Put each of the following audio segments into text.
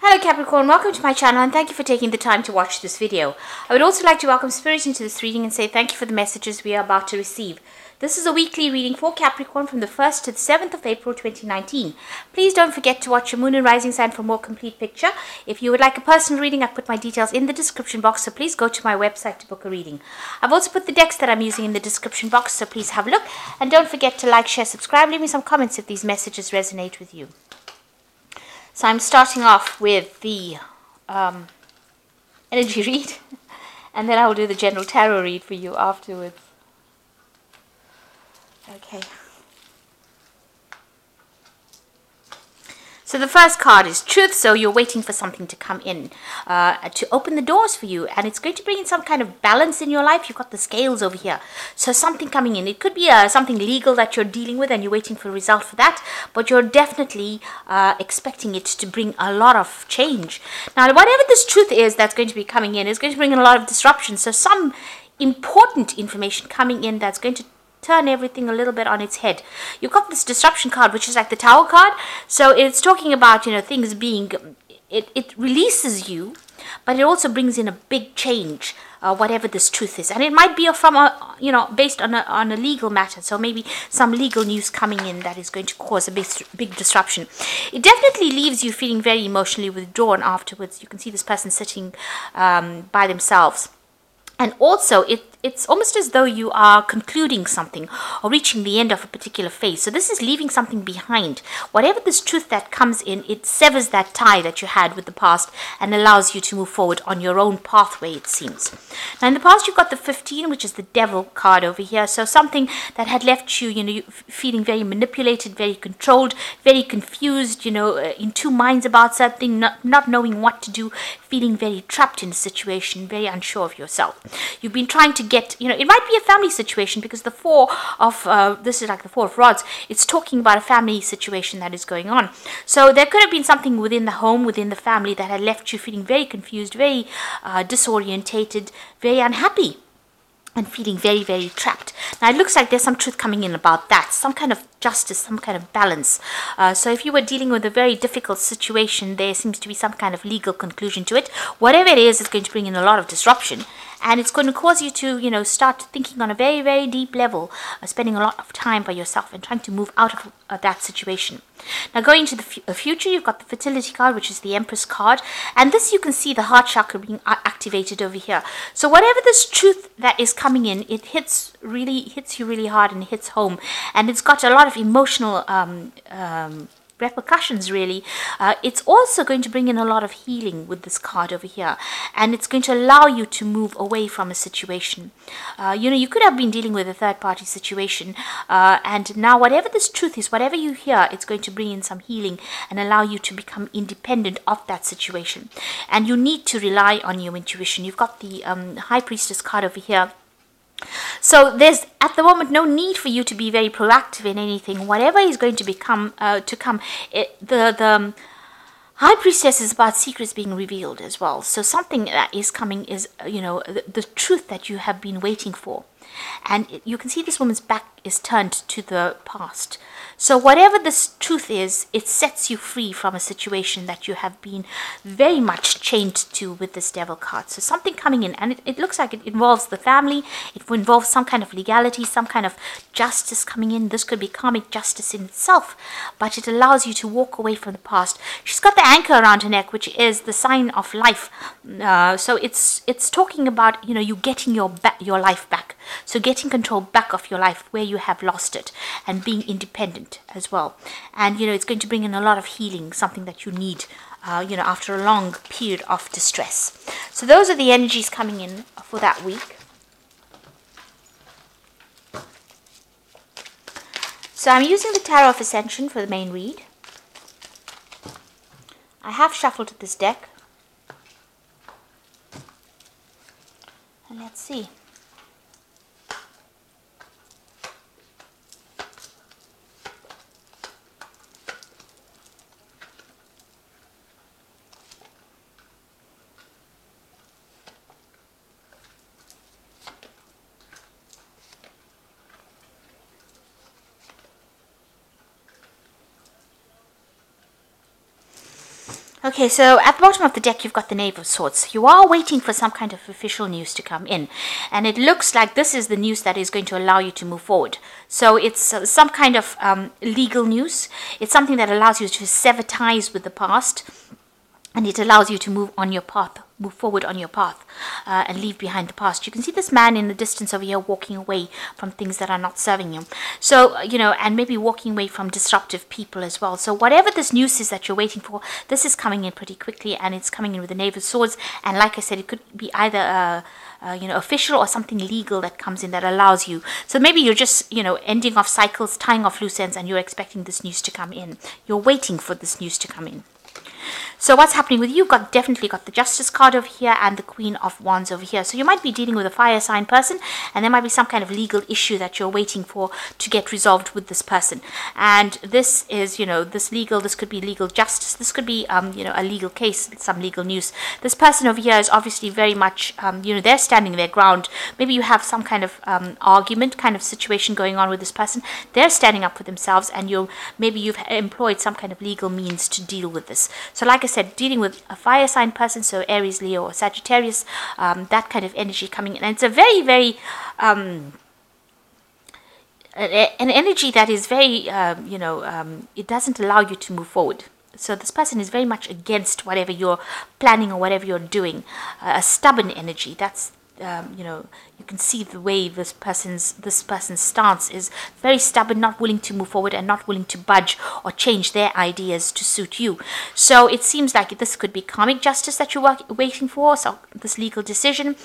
Hello Capricorn, welcome to my channel and thank you for taking the time to watch this video. I would also like to welcome Spirit into this reading and say thank you for the messages we are about to receive. This is a weekly reading for Capricorn from the 1st to the 7th of April 2019. Please don't forget to watch your moon and rising sign for a more complete picture. If you would like a personal reading, I've put my details in the description box, so please go to my website to book a reading. I've also put the decks that I'm using in the description box, so please have a look. And don't forget to like, share, subscribe, leave me some comments if these messages resonate with you. So I'm starting off with the energy read, and then I will do the general tarot read for you afterwards. Okay. So the first card is Truth. So you're waiting for something to come in, to open the doors for you. And it's going to bring in some kind of balance in your life. You've got the scales over here. So something coming in. It could be something legal that you're dealing with and you're waiting for a result for that. But you're definitely expecting it to bring a lot of change. Now, whatever this truth is that's going to be coming in is going to bring in a lot of disruption. So some important information coming in that's going to turn everything a little bit on its head. You've got this disruption card, which is like the Tower card. So it's talking about, things being, it releases you, but it also brings in a big change, whatever this truth is. And it might be from based on a legal matter. So maybe some legal news coming in that is going to cause a big disruption. It definitely leaves you feeling very emotionally withdrawn afterwards. You can see this person sitting by themselves. And also, it's almost as though you are concluding something or reaching the end of a particular phase. So this is leaving something behind. Whatever this truth that comes in, it severs that tie that you had with the past and allows you to move forward on your own pathway, it seems. Now, in the past, you've got the 15, which is the Devil card over here. So something that had left you, feeling very manipulated, very controlled, very confused, in two minds about something, not knowing what to do, feeling very trapped in a situation, very unsure of yourself. You've been trying to get, it might be a family situation because the this is like the Four of Rods. It's talking about a family situation that is going on. So there could have been something within the home, within the family that had left you feeling very confused, very disorientated, very unhappy, and feeling very, very trapped. Now, it looks like there's some truth coming in about that, some kind of justice, some kind of balance. So if you were dealing with a very difficult situation, there seems to be some kind of legal conclusion to it. Whatever it is, it's going to bring in a lot of disruption. And it's going to cause you to, start thinking on a very, very deep level, spending a lot of time by yourself and trying to move out of that situation. Now, going into the future, you've got the Fertility card, which is the Empress card. And this, you can see the heart chakra being activated over here. So whatever this truth that is coming in, it hits you really hard and it hits home. And it's got a lot of emotional repercussions, really. It's also going to bring in a lot of healing with this card over here, and it's going to allow you to move away from a situation. You could have been dealing with a third-party situation, and now whatever this truth is, whatever you hear, it's going to bring in some healing and allow you to become independent of that situation. And you need to rely on your intuition. You've got the High Priestess card over here. So there's at the moment no need for you to be very proactive in anything. Whatever is going to come, the High Priestess is about secrets being revealed as well. So something that is coming is, the truth that you have been waiting for. And you can see this woman's back is turned to the past. So whatever this truth is, it sets you free from a situation that you have been very much chained to with this Devil card. So something coming in, and it looks like it involves the family. It involves some kind of legality, some kind of justice coming in. This could be karmic justice in itself, but it allows you to walk away from the past. She's got the anchor around her neck, which is the sign of life. So it's talking about, you getting your life back. So getting control back of your life where you have lost it, and being independent as well. And it's going to bring in a lot of healing, something that you need after a long period of distress. So those are the energies coming in for that week. So I'm using the Tarot of Ascension for the main read. I have shuffled this deck, and let's see. Okay, so at the bottom of the deck, you've got the Knave of Swords. You are waiting for some kind of official news to come in. And it looks like this is the news that is going to allow you to move forward. So it's some kind of legal news. It's something that allows you to sever ties with the past. And it allows you to move forward on your path, and leave behind the past. You can see this man in the distance over here walking away from things that are not serving you. So, and maybe walking away from disruptive people as well. So whatever this news is that you're waiting for, this is coming in pretty quickly, and it's coming in with the Knave of Swords. And like I said, it could be either official or something legal that comes in that allows you. So maybe you're just, ending off cycles, tying off loose ends, and you're expecting this news to come in. You're waiting for this news to come in. So what's happening with you? Definitely got the Justice card over here and the Queen of Wands over here. So you might be dealing with a fire sign person, and there might be some kind of legal issue that you're waiting for to get resolved with this person. And this is, this could be legal justice. This could be, a legal case, some legal news. This person over here is obviously very much, they're standing their ground. Maybe you have some kind of argument, kind of situation going on with this person. They're standing up for themselves, and maybe you've employed some kind of legal means to deal with this. So like I said, dealing with a fire sign person, so Aries, Leo, or Sagittarius, that kind of energy coming in. And it's a very, very, an energy that is very, it doesn't allow you to move forward. So this person is very much against whatever you're planning or whatever you're doing. A stubborn energy. That's, you can see the way this person's stance is very stubborn, not willing to move forward and not willing to budge or change their ideas to suit you. So it seems like this could be karmic justice that you're waiting for. So this legal decision,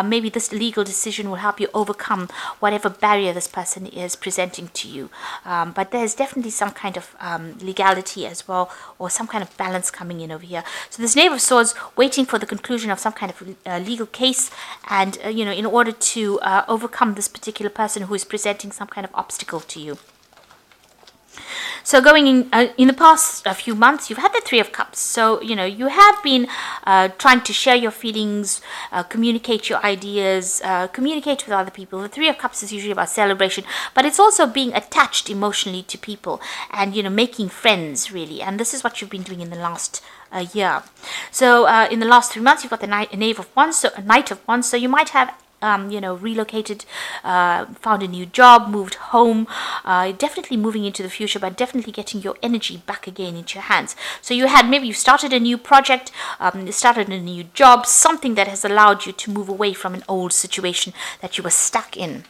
maybe this legal decision will help you overcome whatever barrier this person is presenting to you. But there's definitely some kind of legality as well, or some kind of balance coming in over here. So this Knave of Swords waiting for the conclusion of some kind of legal case, and in order to overcome this particular person who is presenting some kind of obstacle to you. So going in the past few months, you've had the Three of Cups. So, you have been trying to share your feelings, communicate your ideas, communicate with other people. The Three of Cups is usually about celebration, but it's also being attached emotionally to people and, making friends, really. And this is what you've been doing in the last year. So in the last 3 months, you've got the Knave of Wands, so a Knight of Wands. So you might have relocated, found a new job, moved home, definitely moving into the future, but definitely getting your energy back again into your hands. So maybe you started a new project, started a new job, something that has allowed you to move away from an old situation that you were stuck in.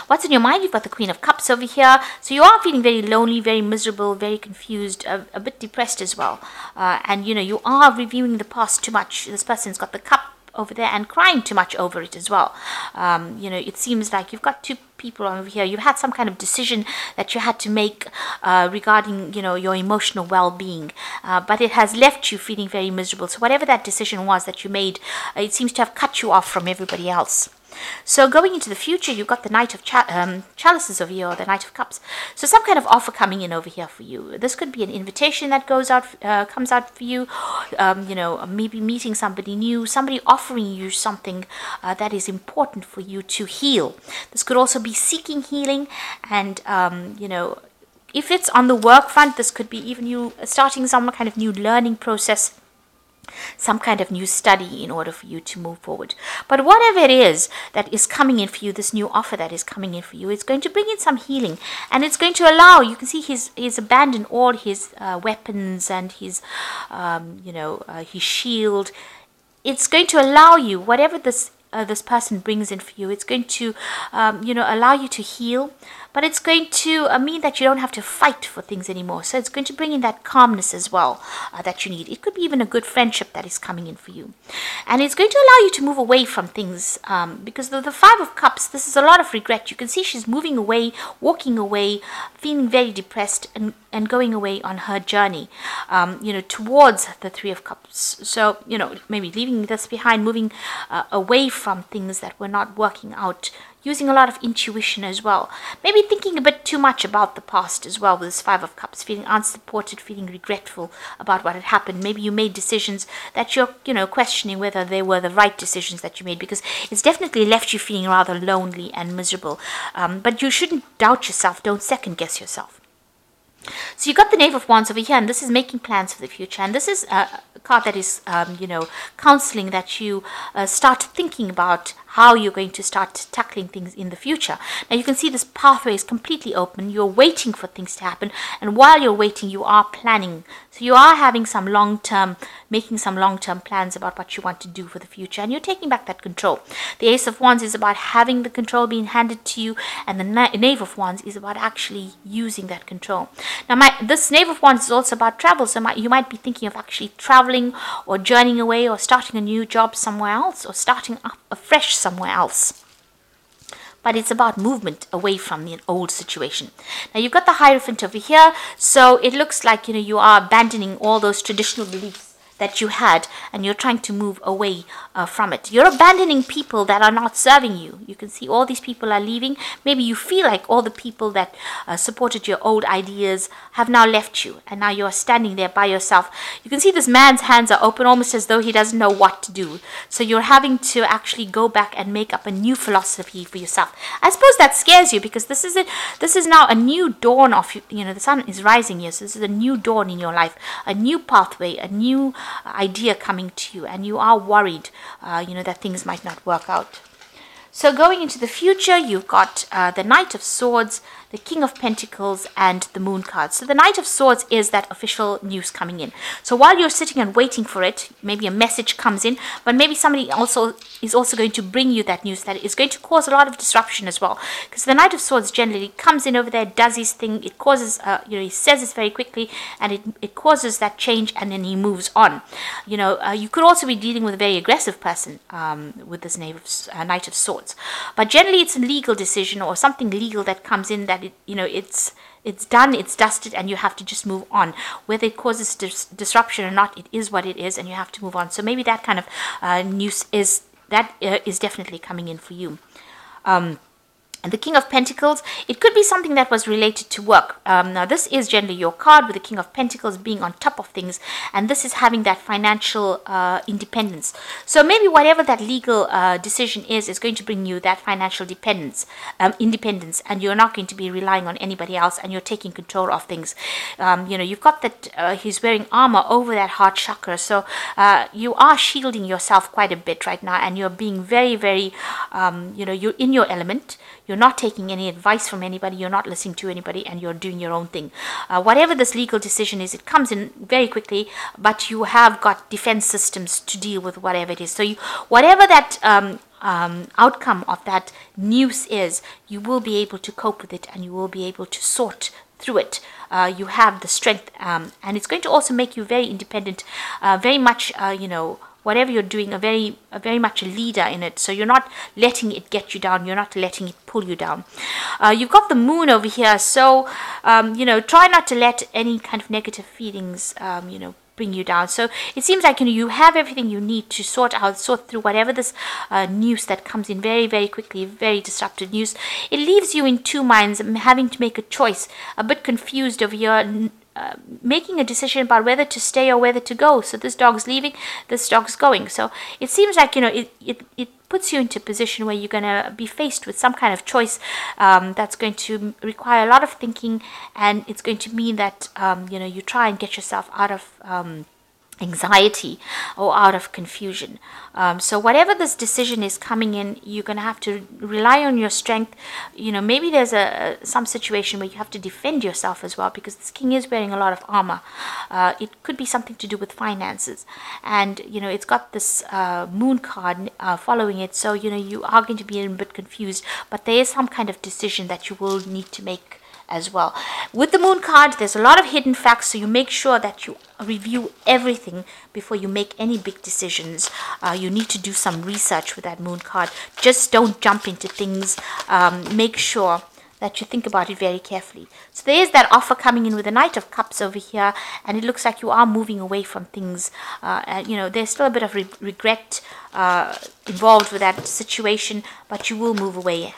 What's in your mind? You've got the Queen of Cups over here. So you are feeling very lonely, very miserable, very confused, a bit depressed as well. And, you are reviewing the past too much. This person's got the cup over there and crying too much over it as well. It seems like you've got two people over here. You've had some kind of decision that you had to make regarding, your emotional well-being. But it has left you feeling very miserable. So whatever that decision was that you made, it seems to have cut you off from everybody else. So going into the future, you've got the Knight of Chalices over here, or the Knight of Cups. So some kind of offer coming in over here for you. This could be an invitation that comes out for you. Maybe meeting somebody new, somebody offering you something that is important for you to heal. This could also be seeking healing, and if it's on the work front, this could be even you starting some kind of new learning process, some kind of new study in order for you to move forward. But whatever it is that is coming in for you, this new offer that is coming in for you, it's going to bring in some healing, and it's going to allow, you can see he's abandoned all his weapons and his shield. It's going to allow you, whatever this person brings in for you, it's going to allow you to heal, but it's going to mean that you don't have to fight for things anymore. So it's going to bring in that calmness as well that you need. It could be even a good friendship that is coming in for you, and it's going to allow you to move away from things, because the Five of Cups, this is a lot of regret. You can see she's moving away, walking away, feeling very depressed, and going away on her journey towards the Three of Cups. So maybe leaving this behind, moving away from things that were not working out, using a lot of intuition as well. Maybe thinking a bit too much about the past as well with this Five of Cups, feeling unsupported, feeling regretful about what had happened. Maybe you made decisions that you're, questioning whether they were the right decisions that you made, because it's definitely left you feeling rather lonely and miserable. But you shouldn't doubt yourself. Don't second guess yourself. So you got the Knave of Wands over here, and this is making plans for the future. And this is a card that is, counseling that you start thinking about how you're going to start tackling things in the future. Now you can see this pathway is completely open. You're waiting for things to happen, and while you're waiting, you are planning. So you are having making some long-term plans about what you want to do for the future, and you're taking back that control. The Ace of Wands is about having the control being handed to you, and the Knave of Wands is about actually using that control. Now this Knave of Wands is also about travel, so you might be thinking of actually traveling or journeying away or starting a new job somewhere else or starting up afresh somewhere else. But it's about movement away from the old situation. Now you've got the Hierophant over here, so it looks like you are abandoning all those traditional beliefs that you had, and you're trying to move away from it. You're abandoning people that are not serving you. You can see all these people are leaving. Maybe you feel like all the people that supported your old ideas have now left you, and now you're standing there by yourself. You can see this man's hands are open, almost as though he doesn't know what to do. So you're having to actually go back and make up a new philosophy for yourself. I suppose that scares you, because this is now a new dawn of, the sun is rising here, so this is a new dawn in your life, a new pathway, a new idea coming to you, and you are worried that things might not work out. So going into the future, you've got the Knight of Swords, the King of Pentacles, and the Moon card. So the Knight of Swords is that official news coming in. So while you're sitting and waiting for it, maybe a message comes in, but maybe somebody is also going to bring you that news that is going to cause a lot of disruption as well. Because the Knight of Swords generally comes in over there, does his thing, it causes, he says it very quickly, and it causes that change, and then he moves on. You could also be dealing with a very aggressive person with this Knight of Swords. But generally it's a legal decision or something legal that comes in that it's done, it's dusted, and you have to just move on. Whether it causes disruption or not, it is what it is, and you have to move on. So maybe that kind of news is definitely coming in for you. And the King of Pentacles, it could be something that was related to work. Now, this is generally your card with the King of Pentacles being on top of things, and this is having that financial independence. So maybe whatever that legal decision is going to bring you that financial independence, and you're not going to be relying on anybody else, and you're taking control of things. You've got that he's wearing armor over that heart chakra, so you are shielding yourself quite a bit right now, and you're being very, very, you're in your element. You're not taking any advice from anybody, you're not listening to anybody, and you're doing your own thing. Whatever this legal decision is, it comes in very quickly, but you have got defense systems to deal with whatever it is. So whatever that outcome of that news is, you will be able to cope with it, and you will be able to sort through it. You have the strength, and it's going to also make you very independent, very much, whatever you're doing, a very much a leader in it. So you're not letting it get you down. You're not letting it pull you down. You've got the Moon over here. So, try not to let any kind of negative feelings, bring you down. So it seems like, you have everything you need to sort through whatever this news that comes in very, very quickly, very disruptive news. It leaves you in two minds, having to make a choice, a bit confused over your making a decision about whether to stay or whether to go. So this dog's leaving, this dog's going. So it seems like, it puts you into a position where you're going to be faced with some kind of choice that's going to require a lot of thinking, and it's going to mean that, you try and get yourself out of anxiety or out of confusion. So whatever this decision is coming in, you're going to have to rely on your strength. Maybe there's some situation where you have to defend yourself as well, because this king is wearing a lot of armor. It could be something to do with finances, and it's got this moon card following it, so you are going to be a bit confused, but there is some kind of decision that you will need to make as well. With the Moon card, there's a lot of hidden facts, so you make sure that you review everything before you make any big decisions. You need to do some research with that Moon card. Just don't jump into things. Make sure that you think about it very carefully. So there is that offer coming in with the Knight of Cups over here, and it looks like you are moving away from things. There's still a bit of regret involved with that situation, but you will move away.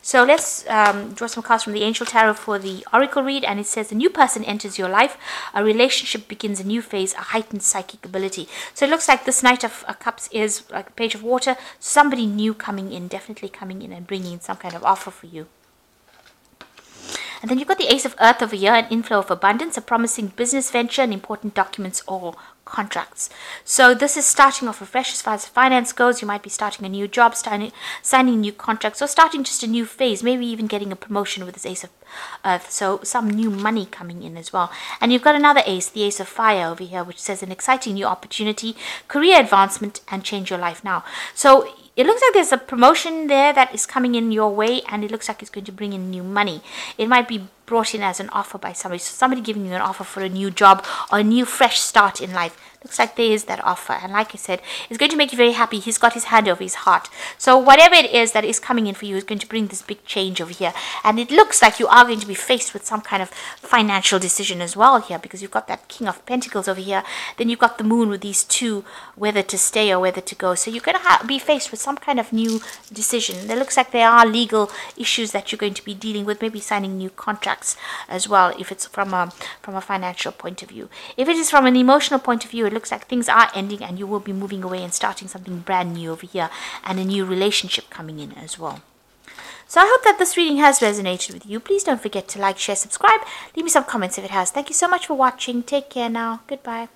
So let's draw some cards from the Angel Tarot for the Oracle read, and it says, a new person enters your life, a relationship begins a new phase, a heightened psychic ability. So it looks like this Knight of Cups is like a page of water, somebody new coming in, definitely coming in and bringing in some kind of offer for you. And then you've got the Ace of Earth over here, an inflow of abundance, a promising business venture, and important documents or contracts. So this is starting off afresh as far as finance goes. You might be starting a new job, signing new contracts, or starting just a new phase, maybe even getting a promotion with this Ace of Earth. So some new money coming in as well. And you've got another ace, the Ace of Fire over here, which says an exciting new opportunity, career advancement, and change your life now. So it looks like there's a promotion there that is coming in your way, and it looks like it's going to bring in new money. It might be brought in as an offer by somebody. So somebody giving you an offer for a new job or a new fresh start in life. Looks like there is that offer, and like I said, it's going to make you very happy. He's got his hand over his heart. So whatever it is that is coming in for you is going to bring this big change over here, and it looks like you are going to be faced with some kind of financial decision as well here, because you've got that King of Pentacles over here, then you've got the Moon with these two, whether to stay or whether to go. So you're going to be faced with some kind of new decision. There looks like there are legal issues that you're going to be dealing with, maybe signing new contracts as well, if it's from a financial point of view. If it is from an emotional point of view, it looks like things are ending and you will be moving away and starting something brand new over here, and a new relationship coming in as well. So I hope that this reading has resonated with you. Please don't forget to like, share, subscribe. Leave me some comments if it has. Thank you so much for watching. Take care now. Goodbye.